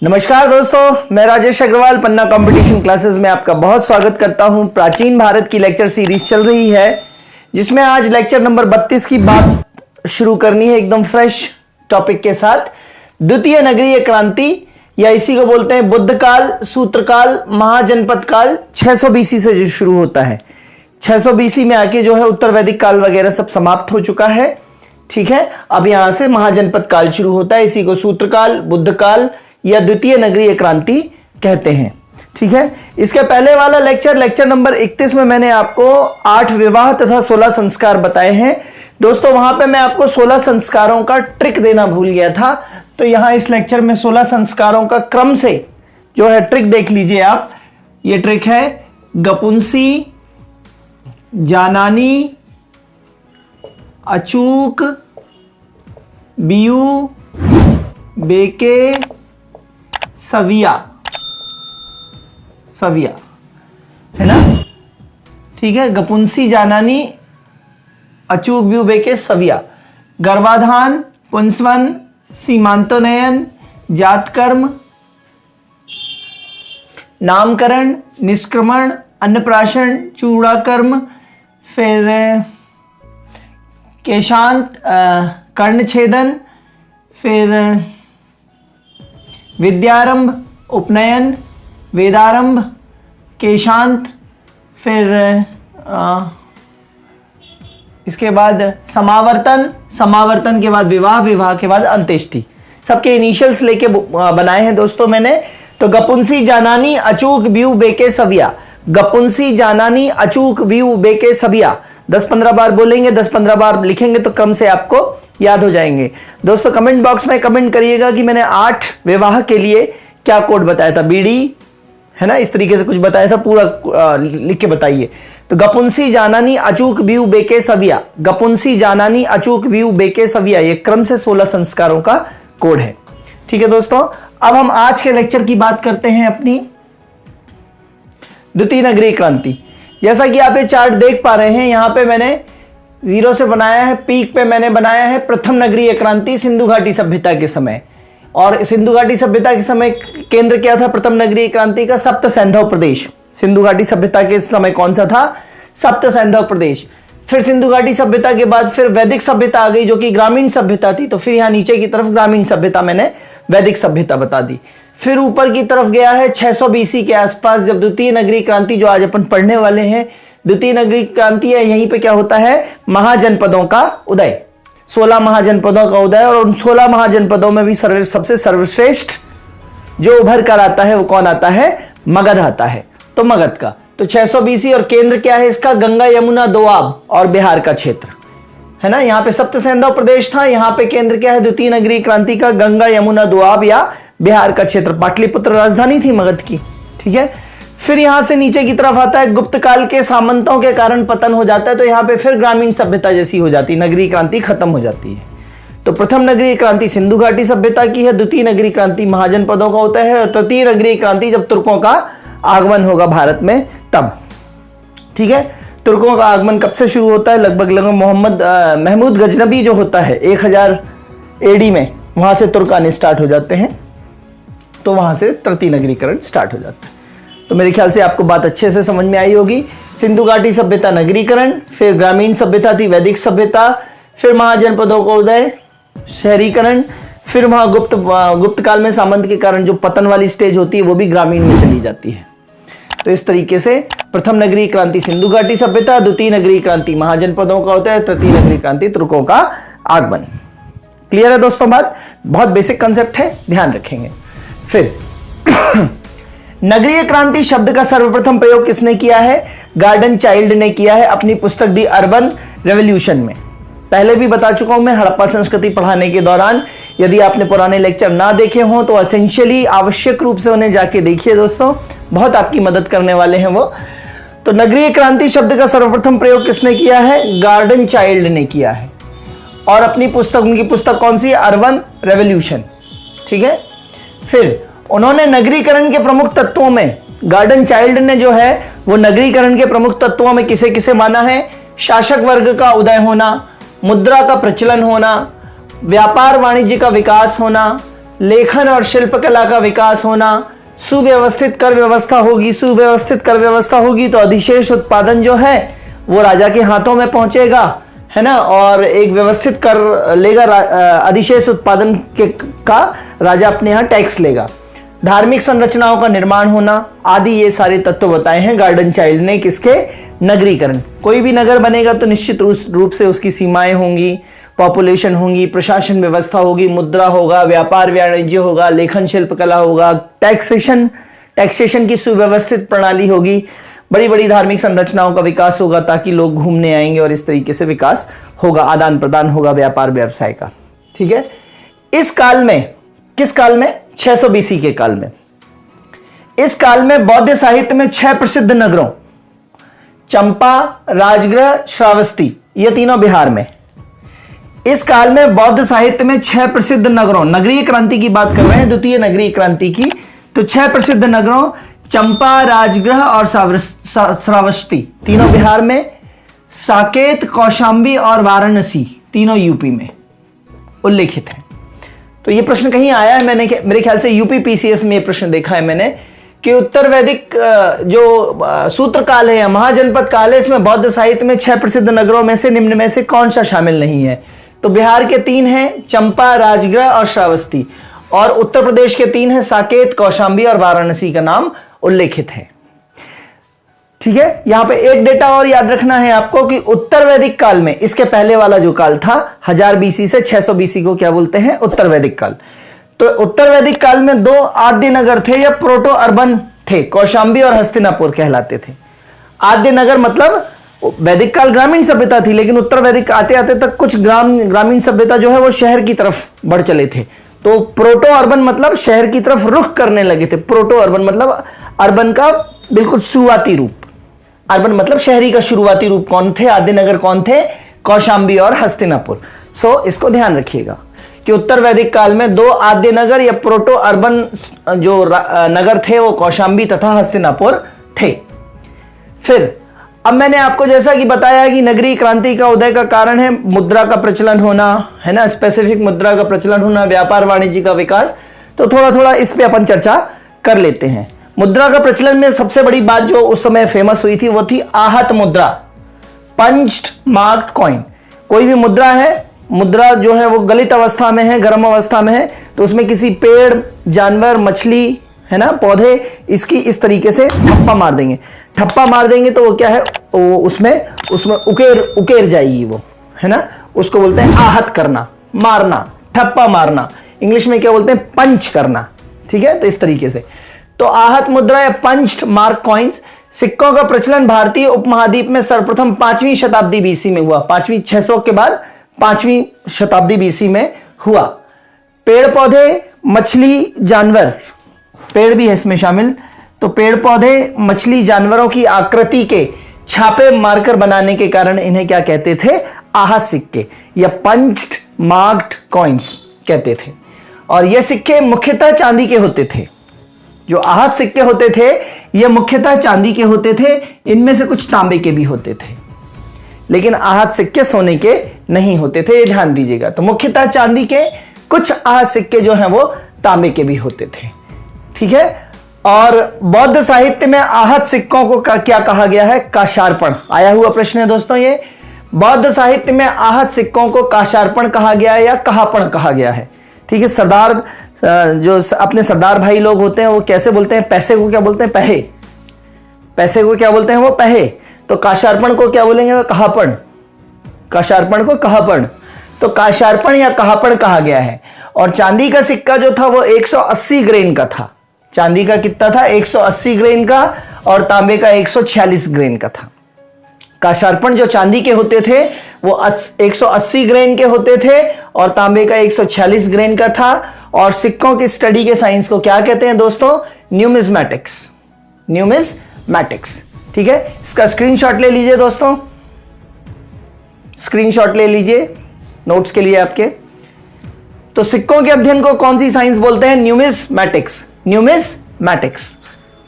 नमस्कार दोस्तों, मैं राजेश अग्रवाल पन्ना कंपटीशन क्लासेस में आपका बहुत स्वागत करता हूं। प्राचीन भारत की लेक्चर सीरीज चल रही है जिसमें आज लेक्चर नंबर 32 की बात शुरू करनी है एकदम फ्रेश टॉपिक के साथ। द्वितीय नगरीय क्रांति या इसी को बोलते हैं बुद्ध काल, सूत्रकाल, महाजनपद काल 600 बीसी से जो शुरू होता है। 600 बीसी में आके जो है उत्तर वैदिक काल वगैरह सब समाप्त हो चुका है। ठीक है, अब यहां से महाजनपद काल शुरू होता है। इसी को सूत्रकाल, बुद्ध काल या द्वितीय नगरीय क्रांति कहते हैं। ठीक है, इसके पहले वाला लेक्चर नंबर 31 में मैंने आपको 8 विवाह तथा 16 संस्कार बताए हैं। दोस्तों वहां पे मैं आपको 16 संस्कारों का ट्रिक देना भूल गया था, तो यहां इस लेक्चर में 16 संस्कारों का क्रम से जो है ट्रिक देख लीजिए आप। ये ट्रिक है गपुंसी, जानानी, अचूक, बियू, बेके, सविया है ना। ठीक है, गपुंसी, जानानी, अचूक, बियू, बेके, सविया। गर्भाधान, पुंसवन, सीमांतोन्नयन, जातकर्म, नामकरण, निष्क्रमण, अन्नप्राशन, चूड़ाकर्म, फिर केशांत, कर्णछेदन, फिर विद्यारंभ, उपनयन, वेदारंभ, केशांत, फिर इसके बाद समावर्तन के बाद विवाह के बाद अंत्येष्टि। सबके इनिशियल्स लेके बनाए हैं दोस्तों मैंने। तो गपुंसी, जानानी, अचूक, बियू, बेके, सविया। गपुंसी, जानानी, अचूक, बियू, बेके, सविया 10-15 बार बोलेंगे, 10-15 बार लिखेंगे तो क्रम से आपको याद हो जाएंगे। दोस्तों कमेंट बॉक्स में कमेंट करिएगा कि मैंने 8 विवाह के लिए क्या कोड बताया था। बीडी है ना, इस तरीके से कुछ बताया था, पूरा लिख के बताइए। तो गपुंसी, जानानी, अचूक, बियू, बेके, सविया। गपुंसी, जानानी, अचूक, बियू, बेके, सविया, ये क्रम से 16 संस्कारों का कोड है। ठीक है दोस्तों, अब हम आज के लेक्चर की बात करते हैं अपनी द्वितीय नगरीय क्रांति। जैसा कि आप ये चार्ट देख पा रहे हैं, यहां पे मैंने 0 से बनाया है, पीक पे मैंने बनाया है प्रथम नगरीय क्रांति सिंधु घाटी सभ्यता के समय। और सिंधु घाटी सभ्यता के समय केंद्र क्या था प्रथम नगरीय क्रांति का? सप्त सैंधव प्रदेश। सिंधु घाटी सभ्यता के समय कौन सा था? सप्त सैंधव प्रदेश। फिर सिंधु घाटी सभ्यता के बाद फिर वैदिक सभ्यता आ गई जो कि ग्रामीण सभ्यता थी, तो फिर यहां नीचे की तरफ ग्रामीण सभ्यता मैंने वैदिक सभ्यता बता दी। फिर ऊपर की तरफ गया है 600 बीसी के आसपास, जब द्वितीय नगरीय क्रांति जो आज अपन पढ़ने वाले हैं द्वितीय नगरीय क्रांति है। यहीं पे क्या होता है? महाजनपदों का उदय, 16 महाजनपदों का उदय। और उन 16 महाजनपदों में भी सबसे सर्वश्रेष्ठ जो उभर कर आता है वो कौन आता है? मगध आता है। तो मगध का तो 600 बीसी और केंद्र क्या है इसका? गंगा, यमुना, दोआब और बिहार का क्षेत्र है ना। यहाँ पे सप्त सैंधव प्रदेश था, यहाँ पे केंद्र क्या है द्वितीय नगरीय क्रांति का? गंगा, यमुना, दोआब या बिहार का क्षेत्र। पाटलिपुत्र राजधानी थी मगध की। ठीक है, फिर यहां से नीचे की तरफ आता है गुप्त काल के सामंतों के कारण पतन हो जाता है, तो यहाँ पे फिर ग्रामीण सभ्यता जैसी हो जाती है, नगरीय क्रांति खत्म हो जाती है। तो प्रथम नगरीय क्रांति सिंधु घाटी सभ्यता की है, द्वितीय नगरीय क्रांति महाजनपदों का होता है, और तृतीय नगरीय क्रांति जब तुर्कों का आगमन होगा भारत में तब। ठीक है, तुर्कों का आगमन कब से शुरू होता है? लगभग महमूद गजनबी जो होता है 1000 AD में, वहां से तुर्क आने स्टार्ट हो जाते हैं, तो वहां से तृतीय नगरीकरण स्टार्ट हो जाता है। तो मेरे ख्याल से आपको बात अच्छे से समझ में आई होगी। सिंधु घाटी सभ्यता नगरीकरण, फिर ग्रामीण सभ्यता थी वैदिक सभ्यता, फिर महाजनपदों का उदय, शहरीकरण, फिर वहां गुप्त काल में सामंत के कारण जो पतन वाली स्टेज होती है वो भी ग्रामीण में चली जाती है। तो इस तरीके से प्रथम नगरीय क्रांति सिंधु घाटी सभ्यता, द्वितीय नगरीय क्रांति महाजनपदों का होता है, तृतीय नगरीय क्रांति तुर्कों का आगमन। क्लियर है दोस्तों बात? बहुत बेसिक कंसेप्ट है, ध्यान रखेंगे। फिर नगरीय क्रांति शब्द का सर्वप्रथम प्रयोग किसने किया है? गार्डन चाइल्ड ने किया है अपनी पुस्तक दी अर्बन रेवोल्यूशन में। पहले भी बता चुका हूं मैं हड़प्पा संस्कृति पढ़ाने के दौरान। यदि आपने पुराने लेक्चर ना देखे हों तो एसेंशियली आवश्यक रूप से उन्हें जाके देखिए दोस्तों, बहुत आपकी मदद करने वाले हैं वो। तो नगरीय क्रांति शब्द का सर्वप्रथम प्रयोग किसने किया है? गार्डन चाइल्ड ने किया है, और अपनी पुस्तक, उनकी पुस्तक कौन सी है? Urban revolution. ठीक है, फिर उन्होंने नगरीकरण के प्रमुख तत्वों में, गार्डन चाइल्ड ने जो है वो नगरीकरण के प्रमुख तत्वों में किसे किसे माना है? शासक वर्ग का उदय होना, मुद्रा का प्रचलन होना, व्यापार वाणिज्य का विकास होना, लेखन और शिल्पकला का विकास होना, सुव्यवस्थित कर व्यवस्था होगी, सुव्यवस्थित कर व्यवस्था होगी तो अधिशेष उत्पादन जो है वो राजा के हाथों में पहुंचेगा, है ना, और एक व्यवस्थित कर लेगा, अधिशेष उत्पादन का राजा अपने यहाँ टैक्स लेगा। धार्मिक संरचनाओं का निर्माण होना आदि ये सारे तत्व बताए हैं गार्डन चाइल्ड ने किसके, नगरीकरण। कोई भी नगर बनेगा तो निश्चित रूप से उसकी सीमाएं होंगी, पॉपुलेशन होंगी, प्रशासन व्यवस्था होगी, मुद्रा होगा, व्यापार वाणिज्य होगा, लेखन शिल्पकला होगा, टैक्सेशन की सुव्यवस्थित प्रणाली होगी, बड़ी बड़ी धार्मिक संरचनाओं का विकास होगा ताकि लोग घूमने आएंगे और इस तरीके से विकास होगा, आदान प्रदान होगा व्यापार व्यवसाय का। ठीक है, इस काल में, किस काल में, 600 BC के काल में, इस काल में बौद्ध साहित्य में 6 प्रसिद्ध नगरों चंपा, राजगृह, श्रावस्ती, ये तीनों बिहार में। इस काल में बौद्ध साहित्य में 6 प्रसिद्ध नगरों, नगरीय क्रांति की बात कर रहे हैं, द्वितीय नगरीय क्रांति की, तो 6 प्रसिद्ध नगरों चंपा, राजगृह और श्रावस्ती तीनों बिहार में, साकेत, कौशांबी और वाराणसी तीनों यूपी में उल्लेखित है। तो ये प्रश्न कहीं आया है, मैंने मेरे ख्याल से यूपी PCS में ये प्रश्न देखा है मैंने कि उत्तर वैदिक जो सूत्र काल है या महाजनपद काल है, इसमें बौद्ध साहित्य में 6 प्रसिद्ध नगरों में से निम्न में से कौन सा शामिल नहीं है। तो बिहार के 3 हैं, चंपा, राजगृह और श्रावस्ती, और उत्तर प्रदेश के 3 हैं, साकेत, कौशांबी और वाराणसी का नाम उल्लेखित है। ठीक है, यहां पे एक डेटा और याद रखना है आपको कि उत्तर वैदिक काल में, इसके पहले वाला जो काल था 1000 BC से 600 BC को क्या बोलते हैं, उत्तर वैदिक काल। तो उत्तर वैदिक काल में 2 आद्य नगर थे या प्रोटो अर्बन थे, कौशांबी और हस्तिनापुर कहलाते थे। आद्य नगर मतलब वैदिक काल ग्रामीण सभ्यता थी, लेकिन उत्तर वैदिक आते आते तक कुछ ग्रामीण सभ्यता जो है वो शहर की तरफ बढ़ चले थे। तो प्रोटो अर्बन मतलब शहर की तरफ रुख करने लगे थे। प्रोटो अर्बन मतलब अर्बन का बिल्कुल शुरुआती रूप, अर्बन मतलब शहरी का शुरुआती रूप कौन थे, आद्य नगर कौन थे, कौशांबी और हस्तिनापुर। सो इसको ध्यान रखिएगा कि उत्तर वैदिक काल में 2 आद्य नगर या प्रोटो अर्बन जो नगर थे वो कौशांबी तथा हस्तिनापुर थे। फिर अब मैंने आपको जैसा कि बताया कि नगरीय क्रांति का उदय का कारण है मुद्रा का प्रचलन होना, है ना, स्पेसिफिक मुद्रा का प्रचलन होना, व्यापार वाणिज्य का विकास। तो थोड़ा थोड़ा इस पे अपन चर्चा कर लेते हैं। मुद्रा का प्रचलन में सबसे बड़ी बात जो उस समय फेमस हुई थी वो थी आहत मुद्रा, पंच्ड मार्क्ड कॉइन। कोई भी मुद्रा है, मुद्रा जो है वो गलित अवस्था में है, गर्म अवस्था में है, तो उसमें किसी पेड़, जानवर, मछली, है ना, पौधे, इसकी इस तरीके से ठप्पा मार देंगे। ठप्पा मार देंगे तो वो क्या है, वो उसमें उकेर जाएगी वो, है ना, उसको बोलते हैं आहत करना, मारना, ठप्पा मारना। इंग्लिश में क्या बोलते हैं, पंच करना। ठीक है, तो इस तरीके से तो आहत मुद्रा या पंच्ड मार्क कॉइन्स। सिक्कों का प्रचलन भारतीय उपमहाद्वीप में सर्वप्रथम 5वीं शताब्दी BC में हुआ। 5वीं 600 के बाद 5वीं शताब्दी BC में हुआ। पेड़ पौधे, मछली, जानवर, पेड़ भी है इसमें शामिल, तो पेड़ पौधे, मछली, जानवरों की आकृति के छापे मार्कर बनाने के कारण इन्हें क्या कहते थे, आहत सिक्के या पंच्ड मार्क्ड कॉइन्स कहते थे। और ये सिक्के मुख्यतः चांदी के होते थे। जो आहत सिक्के होते थे ये मुख्यतः चांदी के होते थे, इनमें से कुछ तांबे के भी होते थे, लेकिन आहत सिक्के सोने के नहीं होते थे, ये ध्यान दीजिएगा। तो मुख्यतः चांदी के, कुछ आहत सिक्के जो हैं वो तांबे के भी होते थे। ठीक है, और बौद्ध साहित्य में आहत सिक्कों को क्या कहा गया है, काशार्पण। आया हुआ प्रश्न है दोस्तों ये। बौद्ध साहित्य में आहत सिक्कों को काशार्पण कहा गया है या कहापण कहा गया है। ठीक है, सरदार जो अपने सरदार भाई लोग होते हैं वो कैसे बोलते हैं, पैसे को क्या बोलते हैं, पहे। पैसे को क्या बोलते हैं, वो पहे। तो काशार्पण को क्या बोलेंगे, वो कहापण। काशार्पण को कहापण। तो काशार्पण या कहापण कहा गया है। और चांदी का सिक्का जो था वो 180 ग्रेन का था। चांदी का कितना था, 180 ग्रेन का, और तांबे का 146 ग्रेन का था। काशार्पण जो चांदी के होते थे वो 180 ग्रेन के होते थे और तांबे का 146 ग्रेन का था। और सिक्कों की स्टडी के साइंस को क्या कहते हैं दोस्तों, न्यूमिज्मेटिक्स। न्यूमिज्मेटिक्स। ठीक है, इसका स्क्रीनशॉट ले लीजिए दोस्तों, स्क्रीनशॉट ले लीजिए नोट्स के लिए आपके। तो सिक्कों के अध्ययन को कौन सी साइंस बोलते हैं, न्यूमिज्मेटिक्स। न्यूमिज्मेटिक्स।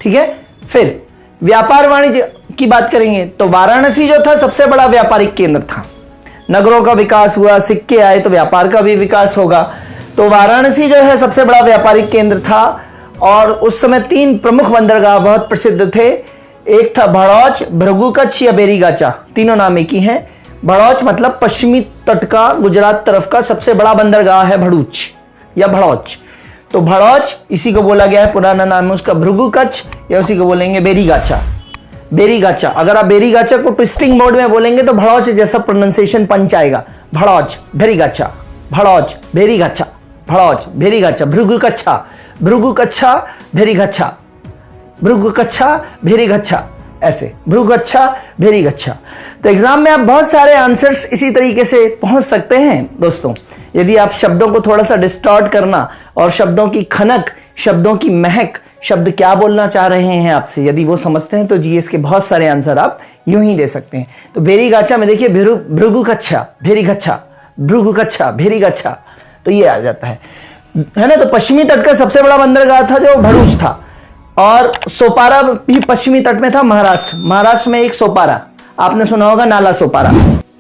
ठीक है, फिर व्यापार वाणिज्य की बात करेंगे तो वाराणसी जो था सबसे बड़ा व्यापारिक केंद्र था। नगरों का विकास हुआ, सिक्के आए तो व्यापार का भी विकास होगा। तो वाराणसी जो है सबसे बड़ा व्यापारिक केंद्र था और उस समय 3 प्रमुख बंदरगाह बहुत प्रसिद्ध थे। एक था भड़ौच, भृगुकच्छ या बेरीगाचा, तीनों नाम एक ही हैं। भड़ौच मतलब पश्चिमी तट का गुजरात तरफ का सबसे बड़ा बंदरगाह है भड़ूच या भड़ौच। तो भड़ौच इसी को बोला गया है, पुराना नाम है उसका भृगुकच्छ या उसी को बोलेंगे बेरीगाचा। बेरीगाचा, अगर आप बेरीगाचा को ट्विस्टिंग मोड में बोलेंगे तो भड़ौच जैसा प्रोनाउंसिएशन पंच आएगा। भड़ौच बेरीगाचा, भड़ौच बेरीगाचा, भड़ौच बेरीगाचा, भृगुकच्छा, भृगुकच्छा बेरीगाचा, भृगुकच्छा बेरीगाचा, ऐसे भृगुकच्छा बेरीगाचा। तो एग्जाम में आप बहुत सारे आंसर्स इसी तरीके से पहुंच सकते हैं दोस्तों, यदि आप शब्दों को थोड़ा सा डिस्टॉर्ट करना और शब्दों की खनक, शब्दों की महक, शब्द क्या बोलना चाह रहे हैं आपसे, यदि वो समझते हैं तो जीएस के बहुत सारे आंसर आप यूं ही दे सकते हैं। तो बेरीगाचा में देखिए भृगुकच्छा बेरीगाचा, भृगुकच्छा बेरीगाचा, तो ये आ जाता है ना। तो पश्चिमी तट का सबसे बड़ा बंदरगाह था जो भरूच था, और सोपारा भी पश्चिमी तट में था, महाराष्ट्र में एक सोपारा, आपने सुना होगा नाला सोपारा,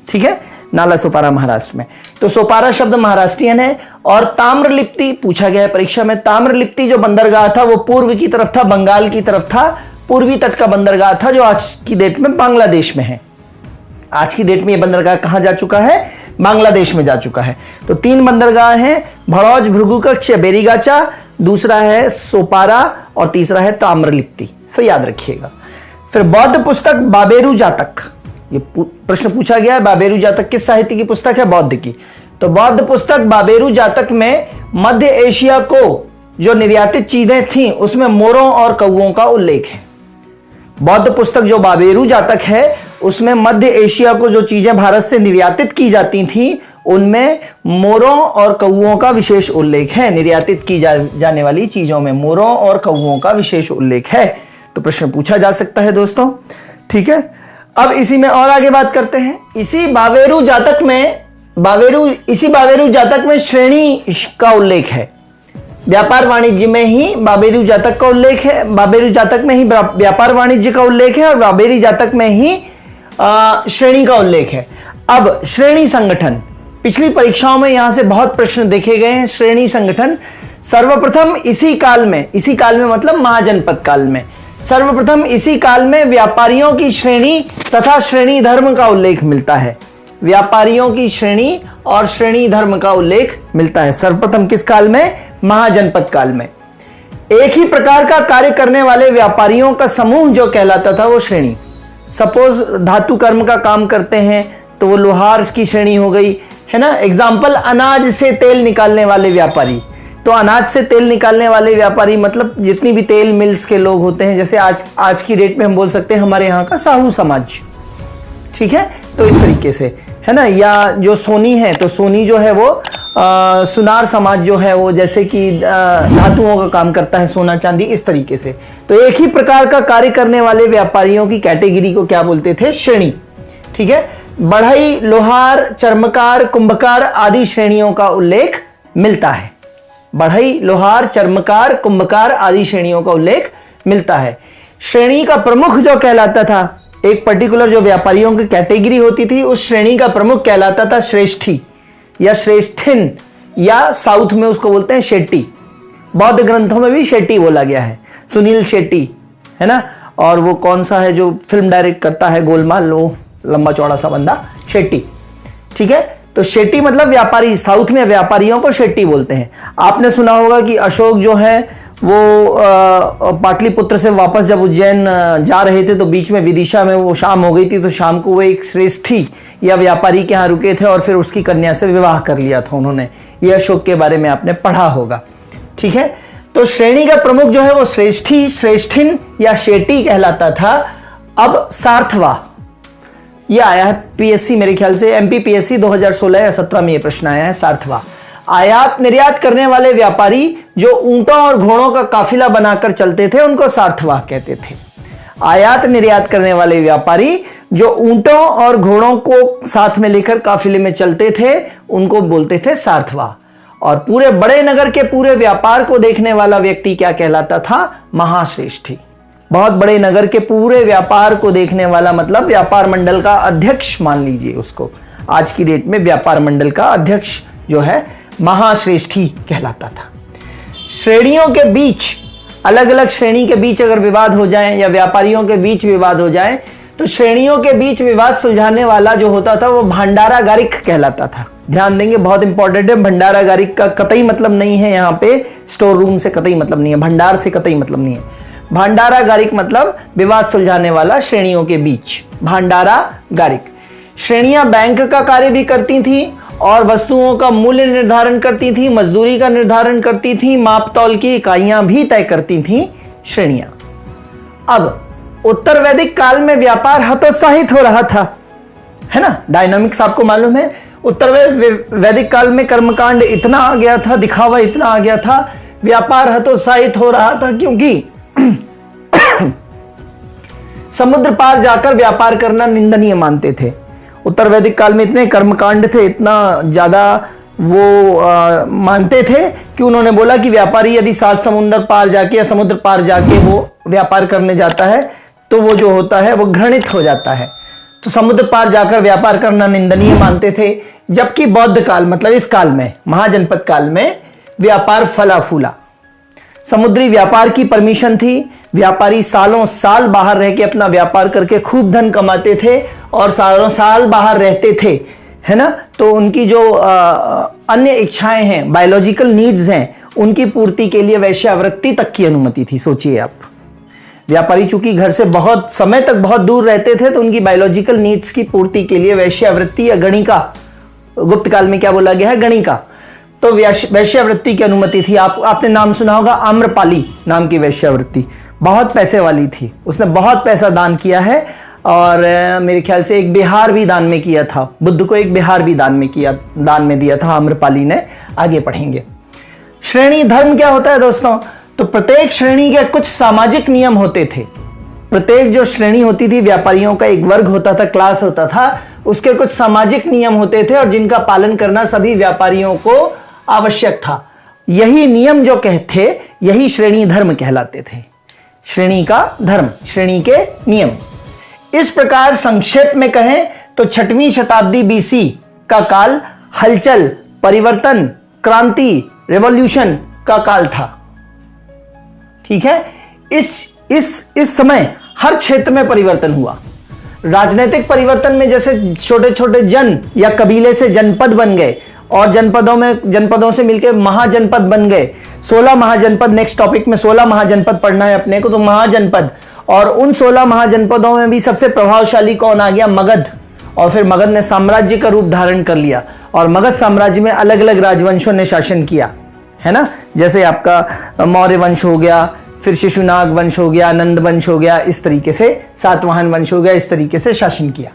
ठीक है, नाला सोपारा महाराष्ट्र में। तो सोपारा शब्द महाराष्ट्रियन है। और ताम्रलिप्ति पूछा गया है परीक्षा में, ताम्रलिप्ति जो बंदरगाह था वो पूर्व की तरफ था, बंगाल की तरफ था, पूर्वी तट का बंदरगाह था जो आज की डेट में बांग्लादेश में है। आज की डेट में ये बंदरगाह कहां जा चुका है? बांग्लादेश में जा चुका है। तो 3 बंदरगाह हैं, भड़ौच, भृगुकच्छ या बेरीगाचा, दूसरा है सोपारा और तीसरा है ताम्रलिप्ति। सो याद रखिएगा। फिर बौद्ध पुस्तक बाबेरू जातक, ये प्रश्न पूछा गया है, बाबेरू जातक किस साहित्य की पुस्तक है? बौद्ध की। तो बौद्ध पुस्तक बाबेरू जातक में मध्य एशिया को जो निर्यातित चीजें थीं उसमें मोरों और कौओं का उल्लेख है। बौद्ध पुस्तक जो बाबेरू जातक है उसमें मध्य एशिया को जो चीजें भारत से निर्यातित की जाती थीं उनमें मोरों और कौओं का विशेष उल्लेख है। निर्यातित की जाने वाली चीजों में मोरों और कौओं का विशेष उल्लेख है। तो प्रश्न पूछा जा सकता है दोस्तों, ठीक है। अब इसी में और आगे बात करते हैं। इसी बाबेरू जातक में श्रेणी का उल्लेख है। व्यापार वाणिज्य में ही बाबेरू जातक का उल्लेख है, बाबेरू जातक में ही व्यापार वाणिज्य का उल्लेख है और बाबेरी जातक में ही श्रेणी का उल्लेख है। अब श्रेणी संगठन, पिछली परीक्षाओं में यहां से बहुत प्रश्न देखे गए हैं। श्रेणी संगठन सर्वप्रथम इसी काल में मतलब महाजनपद काल में, सर्वप्रथम इसी काल में व्यापारियों की श्रेणी तथा श्रेणी धर्म का उल्लेख मिलता है। व्यापारियों की श्रेणी और श्रेणी धर्म का उल्लेख मिलता है सर्वप्रथम किस काल में? महाजनपद काल में। एक ही प्रकार का कार्य करने वाले व्यापारियों का समूह जो कहलाता था वो श्रेणी। सपोज धातु कर्म का काम करते हैं तो वो लोहार की श्रेणी हो गई, है ना। एग्जाम्पल, अनाज से तेल निकालने वाले व्यापारी। तो अनाज से तेल निकालने वाले व्यापारी मतलब जितनी भी तेल मिल्स के लोग होते हैं, जैसे आज की डेट में हम बोल सकते हैं हमारे यहाँ का साहू समाज, ठीक है। तो इस तरीके से, है ना। या जो सोनी है तो सोनी जो है वो सुनार समाज जो है वो जैसे कि धातुओं का काम करता है, सोना चांदी, इस तरीके से। तो एक ही प्रकार का कार्य करने वाले व्यापारियों की कैटेगरी को क्या बोलते थे? श्रेणी, ठीक है। बढ़ई, लोहार, चर्मकार, कुंभकार आदि श्रेणियों का उल्लेख मिलता है। बढ़ई, लोहार, चर्मकार, कुंभकार आदि श्रेणियों का उल्लेख मिलता है। श्रेणी का प्रमुख जो कहलाता था, एक पर्टिकुलर जो व्यापारियों की कैटेगरी होती थी उस श्रेणी का प्रमुख कहलाता था श्रेष्ठी या श्रेष्ठिन, या साउथ में उसको बोलते हैं शेट्टी। बौद्ध ग्रंथों में भी शेट्टी बोला गया है। सुनील शेट्टी, है ना। और वो कौन सा है जो फिल्म डायरेक्ट करता है गोलमाल, वो लंबा चौड़ा सा बंदा, शेट्टी, ठीक है। तो शेट्टी मतलब व्यापारी, साउथ में व्यापारियों को शेट्टी बोलते हैं। आपने सुना होगा कि अशोक जो है वो पाटलिपुत्र से वापस जब उज्जैन जा रहे थे तो बीच में विदिशा में वो शाम हो गई थी, तो शाम को वो एक श्रेष्ठी या व्यापारी के यहाँ रुके थे और फिर उसकी कन्या से विवाह कर लिया था उन्होंने। ये अशोक के बारे में आपने पढ़ा होगा, ठीक है। तो श्रेणी का प्रमुख जो है वो श्रेष्ठी, श्रेष्ठिन या शेट्टी कहलाता था। अब सार्थवा, ये आया है पीएससी, मेरे ख्याल से एमपीपीएससी 2016 या 17 में ये प्रश्न आया है। सार्थवा आयात निर्यात करने वाले व्यापारी जो ऊंटों और घोड़ों का काफिला बनाकर चलते थे उनको सार्थवाह कहते थे। आयात निर्यात करने वाले व्यापारी जो ऊंटों और घोड़ों को साथ में लेकर काफिले में चलते थे उनको बोलते थे सार्थवाह। और पूरे बड़े नगर के पूरे व्यापार को देखने वाला व्यक्ति क्या कहलाता था? महाश्रेष्ठी। बहुत बड़े नगर के पूरे व्यापार को देखने वाला मतलब व्यापार मंडल का अध्यक्ष मान लीजिए उसको। आज की डेट में व्यापार मंडल का अध्यक्ष जो है महाश्रेष्ठी कहलाता था। श्रेणियों के बीच, अलग अलग श्रेणी के बीच अगर विवाद हो जाए या व्यापारियों के बीच विवाद हो जाए तो श्रेणियों के बीच विवाद सुलझाने वाला जो होता था वो भंडारागारिक कहलाता था। ध्यान देंगे, बहुत इंपॉर्टेंट है। भंडारागारिक का कतई मतलब नहीं है यहाँ पे स्टोर रूम से कतई मतलब नहीं है, भंडार से कतई मतलब नहीं है। भंडारागारिक मतलब विवाद सुलझाने वाला श्रेणियों के बीच, भंडारागारिक। श्रेणियां बैंक का कार्य भी करती थी और वस्तुओं का मूल्य निर्धारण करती थी, मजदूरी का निर्धारण करती थी, माप तौल की इकाइयां भी तय करती थी श्रेणियां। अब उत्तर वैदिक काल में व्यापार हतोत्साहित हो रहा था, है ना। डायनामिक्स आपको मालूम है। उत्तर वैदिक काल में कर्मकांड इतना आ गया था, दिखावा इतना आ गया था, व्यापार हतोत्साहित हो रहा था, क्योंकि समुद्र पार जाकर व्यापार करना निंदनीय मानते थे। उत्तर वैदिक काल में इतने कर्मकांड थे, इतना ज्यादा वो मानते थे कि उन्होंने बोला कि व्यापारी यदि 7 समुद्र पार जाके या समुद्र पार जाके वो व्यापार करने जाता है तो वो जो होता है वो घृणित हो जाता है। तो समुद्र पार जाकर व्यापार करना निंदनीय मानते थे। जबकि बौद्ध काल, मतलब इस काल में, महाजनपद काल में व्यापार फला फूला, समुद्री व्यापार की परमिशन थी। व्यापारी सालों साल बाहर रह के अपना व्यापार करके खूब धन कमाते थे और सालों साल बाहर रहते थे, है ना। तो उनकी जो अन्य इच्छाएं हैं, बायोलॉजिकल नीड्स हैं, उनकी पूर्ति के लिए वैश्यावृत्ति तक की अनुमति थी। सोचिए आप, व्यापारी चूंकि घर से बहुत समय तक बहुत दूर रहते थे तो उनकी बायोलॉजिकल नीड्स की पूर्ति के लिए वैश्यावृत्ति या गणिका, गुप्त काल में क्या बोला गया है, गणिका, तो वैश्यावृत्ति की अनुमति थी। आपने नाम सुना होगा आम्रपाली नाम की वैश्यावृत्ति, बहुत पैसे वाली थी, उसने बहुत पैसा दान किया है और मेरे ख्याल से एक बिहार भी दान में किया था, बुद्ध को एक बिहार भी दान में दिया था आम्रपाली ने। आगे पढ़ेंगे। श्रेणी धर्म क्या होता है दोस्तों, तो प्रत्येक श्रेणी के कुछ सामाजिक नियम होते थे। प्रत्येक जो श्रेणी होती थी, व्यापारियों का एक वर्ग होता था, क्लास होता था, उसके कुछ सामाजिक नियम होते थे और जिनका पालन करना सभी व्यापारियों को आवश्यक था। यही नियम जो कहते, यही श्रेणी धर्म कहलाते थे। श्रेणी का धर्म, श्रेणी के नियम। इस प्रकार संक्षेप में कहें तो 6वीं शताब्दी बीसी का काल हलचल, परिवर्तन, क्रांति, रेवोल्यूशन का काल था। ठीक है। इस समय हर क्षेत्र में परिवर्तन हुआ। राजनीतिक परिवर्तन में जैसे छोटे छोटे जन या कबीले से जनपद बन गए और जनपदों से मिलकर महाजनपद बन गए। 16 महाजनपद, नेक्स्ट टॉपिक में 16 महाजनपद पढ़ना है अपने को, तो महाजनपद। और उन 16 महाजनपदों में भी सबसे प्रभावशाली कौन आ गया, मगध। और फिर मगध ने साम्राज्य का रूप धारण कर लिया और मगध साम्राज्य में अलग अलग राजवंशों ने शासन किया, है ना। जैसे आपका मौर्य वंश हो गया, फिर शिशुनाग वंश हो गया, नंद वंश हो गया, इस तरीके से सातवाहन वंश हो गया, इस तरीके से शासन किया।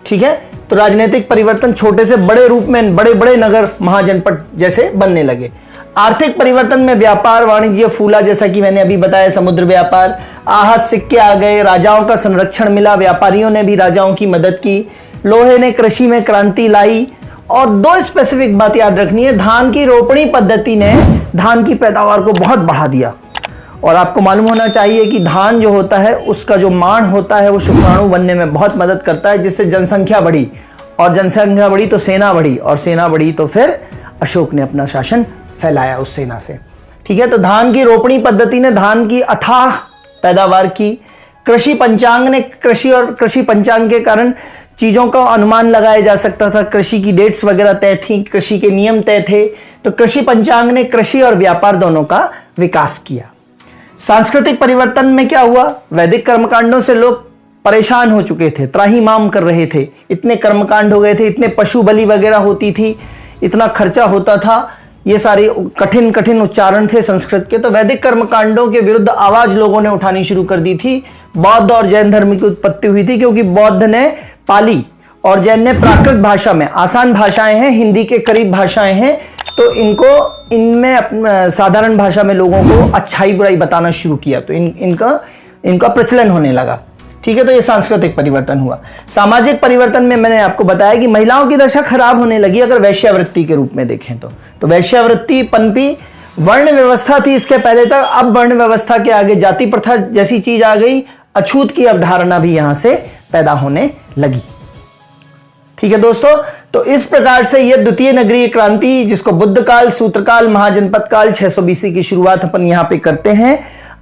ठीक है। तो राजनीतिक परिवर्तन छोटे से बड़े रूप में बड़े बड़े नगर महाजनपद जैसे बनने लगे। आर्थिक परिवर्तन में व्यापार वाणिज्य फूला, जैसा कि मैंने अभी बताया, समुद्र व्यापार, आहत सिक्के आ गए, राजाओं का संरक्षण मिला, व्यापारियों ने भी राजाओं की मदद की, लोहे ने कृषि में क्रांति लाई। और 2 स्पेसिफिक बात याद रखनी है, धान की रोपणी पद्धति ने धान की पैदावार को बहुत बढ़ा दिया। और आपको मालूम होना चाहिए कि धान जो होता है उसका जो मांड होता है वो शुक्राणु बनने में बहुत मदद करता है, जिससे जनसंख्या बढ़ी और जनसंख्या बढ़ी तो सेना बढ़ी और सेना बढ़ी तो फिर अशोक ने अपना शासन फैलाया उस सेना से। ठीक है। तो धान की रोपणी पद्धति ने धान की अथाह पैदावार की। कृषि पंचांग ने कृषि पंचांग के कारण चीजों का अनुमान लगाया जा सकता था, कृषि की डेट्स वगैरह तय थी, कृषि के नियम तय थे। तो कृषि पंचांग ने कृषि और व्यापार दोनों का विकास किया। सांस्कृतिक परिवर्तन में क्या हुआ, वैदिक कर्मकांडों से लोग परेशान हो चुके थे, त्राहिमाम कर रहे थे, इतने कर्मकांड हो गए थे, इतने पशु बलि वगैरह होती थी, इतना खर्चा होता था, ये सारे कठिन कठिन उच्चारण थे संस्कृत के। तो वैदिक कर्मकांडों के विरुद्ध आवाज लोगों ने उठानी शुरू कर दी थी। बौद्ध और जैन धर्म की उत्पत्ति हुई थी, क्योंकि बौद्ध ने पाली और जैन ने प्राकृत भाषा में, आसान भाषाएं हैं, हिंदी के करीब भाषाएं हैं, तो इनमें साधारण भाषा में लोगों को अच्छाई बुराई बताना शुरू किया, तो इनका प्रचलन होने लगा। ठीक है। तो ये सांस्कृतिक परिवर्तन हुआ। सामाजिक परिवर्तन में मैंने आपको बताया कि महिलाओं की दशा खराब होने लगी, अगर वैश्यावृत्ति के रूप में देखें तो वैश्यावृत्ति पनपी। वर्ण व्यवस्था थी इसके पहले तक, अब वर्ण व्यवस्था के आगे जाति प्रथा जैसी चीज आ गई, अछूत की अवधारणा भी यहां से पैदा होने लगी। ठीक है दोस्तों। तो इस प्रकार से यह द्वितीय नगरीय क्रांति, जिसको बुद्ध काल, सूत्रकाल, महाजनपद काल 600 BC की शुरुआत अपन यहां पे करते हैं।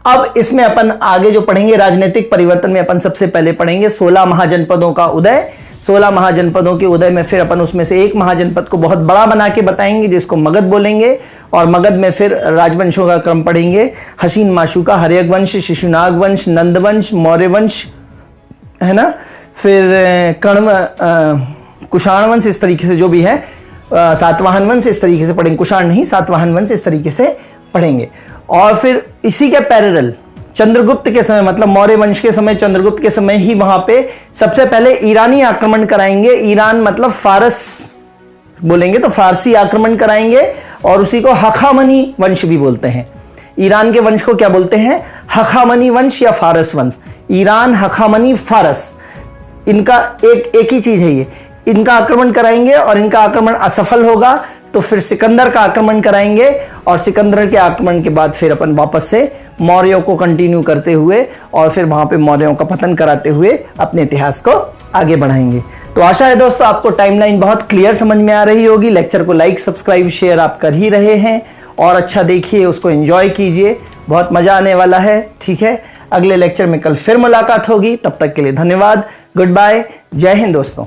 अब इसमें अपन आगे जो पढ़ेंगे राजनीतिक परिवर्तन में अपन सबसे पहले पढ़ेंगे 16 महाजनपदों का उदय। 16 महाजनपदों के उदय में फिर अपन उसमें से एक महाजनपद को बहुत बड़ा बना के बताएंगे जिसको मगध बोलेंगे, और मगध में फिर राजवंशों का क्रम पढ़ेंगे। हसीन माशुका, हर्यक वंश, शिशुनाग वंश, नंद वंश, मौर्य वंश, है ना, फिर कर्ण, कुषाण वंश, इस तरीके से जो भी है, सातवाहन वंश इस तरीके से पढ़ेंगे। कुषाण नहीं, सातवाहन वंश इस तरीके से पढ़ेंगे। और फिर इसी के पैरेलल चंद्रगुप्त के समय, मतलब मौर्य वंश के समय, चंद्रगुप्त के समय ही वहां पे सबसे पहले ईरानी आक्रमण कराएंगे। ईरान मतलब फारस बोलेंगे तो फारसी आक्रमण कराएंगे, और उसी को हखामनी वंश भी बोलते हैं। ईरान के वंश को क्या बोलते हैं? हखामनी वंश या फारस वंश। ईरान, हखामनी, फारस, इनका एक ही चीज है ये। इनका आक्रमण कराएंगे और इनका आक्रमण असफल होगा तो फिर सिकंदर का आक्रमण कराएंगे, और सिकंदर के आक्रमण के बाद फिर अपन वापस से मौर्यों को कंटिन्यू करते हुए और फिर वहां पे मौर्यों का पतन कराते हुए अपने इतिहास को आगे बढ़ाएंगे। तो आशा है दोस्तों आपको टाइमलाइन बहुत क्लियर समझ में आ रही होगी। लेक्चर को लाइक, सब्सक्राइब, शेयर आप कर ही रहे हैं, और अच्छा देखिए, उसको एंजॉय कीजिए, बहुत मजा आने वाला है। ठीक है, अगले लेक्चर में कल फिर मुलाकात होगी। तब तक के लिए धन्यवाद, गुड बाय, जय हिंद दोस्तों।